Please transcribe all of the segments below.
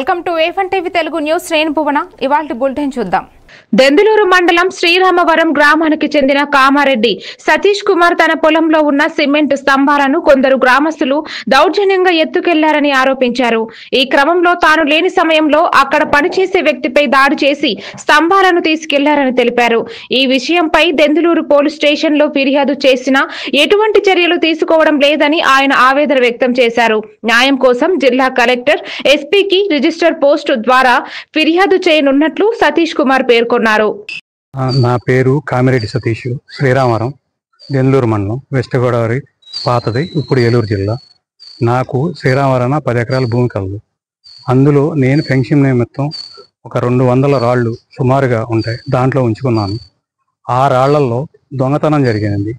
Welcome to A1 TV Telugu news. నేను భువన. ఇవాల్టి bulletin చూద్దాం. దెందులూరు మండలం శ్రీరామవరం గ్రామానికి చెందిన కామారెడ్డి సతీష్ కుమార్ తన పొలంలో ఉన్న సిమెంట్ స్తంభాలను కొందరు గ్రామస్తులు దౌర్జన్యంగా ఎత్తుకెళ్లారని ఆరోపించారు. ఈ క్రమంలో తాను లేని సమయంలో అక్కడ పనిచేసే వ్యక్తిపై దాడి చేసి స్తంభాలను తీసుకెళ్లారని తెలిపారు. ఈ విషయంపై దెందులూరు పోలీస్ స్టేషన్ లో ఫిర్యాదు చేసినా ఎటువంటి చర్యలు తీసుకోవడం లేదని ఆయన ఆవేదన వ్యక్తం చేశారు. న్యాయం కోసం జిల్లా కలెక్టర్ ఎస్పీకి రిజిస్టర్ పోస్టు ద్వారా ఫిర్యాదు చేయనున్నట్లు సతీష్ కుమార్ పేర్కొన్నారు. నా పేరు కామిరెడ్డి సతీష్, శ్రీరామవరం, దెందులూరు మండలం, వెస్ట్ గోదావరి, పాతది, ఇప్పుడు ఏలూరు జిల్లా. నాకు శ్రీరామవరం 10 ఎకరాల భూమి కలదు. అందులో నేను పెన్షన్ నిమిత్తం ఒక 200 రాళ్ళు సుమారుగా ఉంటాయి, దాంట్లో ఉంచుకున్నాను. ఆ రాళ్లలో దొంగతనం జరిగింది.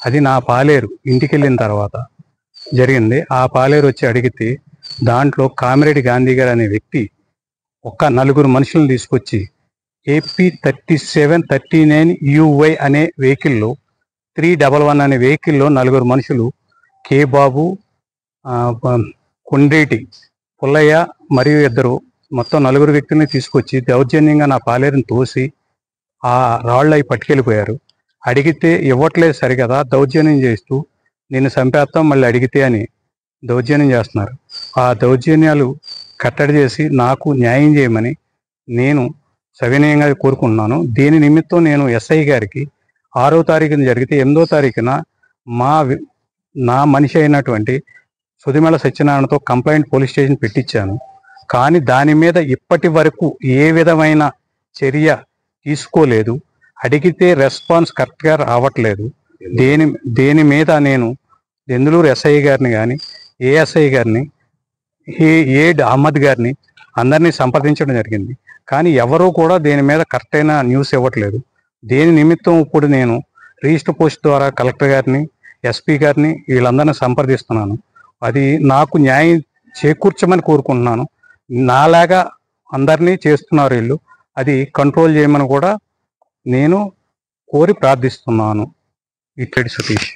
అది నా పాలేరు ఇంటికి వెళ్ళిన తర్వాత జరిగింది. ఆ పాలేరు వచ్చి అడిగితే దాంట్లో కామిరెడ్డి గాంధీ గారు అనే వ్యక్తి ఒక 4 మనుషులను తీసుకొచ్చి AP 3739 UY అనే వెహికల్లో 311 అనే వెహికల్లో 4 మనుషులు కే బాబు, కొండ్రేటి పుల్లయ్య మరియు 2 మొత్తం 4 వ్యక్తుల్ని తీసుకొచ్చి దౌర్జన్యంగా నా పాలేరుని తోసి ఆ రాళ్ళు అవి పట్టుకెళ్ళిపోయారు. అడిగితే ఇవ్వట్లేదు సరికదా, దౌర్జన్యం చేస్తూ నేను చంపేస్తాం మళ్ళీ అడిగితే అని దౌర్జన్యం చేస్తున్నారు. ఆ దౌర్జన్యాలు కట్టడి చేసి నాకు న్యాయం చేయమని నేను సవినయంగా కోరుకుంటున్నాను. దీని నిమిత్తం నేను SI గారికి 6వ తారీఖున జరిగితే 8వ తారీఖున నా మనిషి అయినటువంటి సుదిమేళ సత్యనారాయణతో కంప్లైంట్ పోలీస్ స్టేషన్ పెట్టించాను. కానీ దాని మీద ఇప్పటి వరకు ఏ విధమైన చర్య తీసుకోలేదు. అడిగితే రెస్పాన్స్ కరెక్ట్గా రావట్లేదు. దేని మీద నేను దెందులూరు SI గారిని కానీ ASI గారిని ఏడ్ అహ్మద్ గారిని అందరినీ సంప్రదించడం జరిగింది. కానీ ఎవరూ కూడా దీని మీద కరెక్ట్ అయిన న్యూస్ ఇవ్వట్లేదు. దేని నిమిత్తం ఇప్పుడు నేను రిజిస్టర్ పోస్ట్ ద్వారా కలెక్టర్ గారిని, SP గారిని వీళ్ళందరినీ సంప్రదిస్తున్నాను. అది నాకు న్యాయం చేకూర్చమని కోరుకుంటున్నాను. నాలాగా అందరినీ చేస్తున్నారు వీళ్ళు, అది కంట్రోల్ చేయమని కూడా నేను కోరి ప్రార్థిస్తున్నాను. ఇట్లడి సతీష్.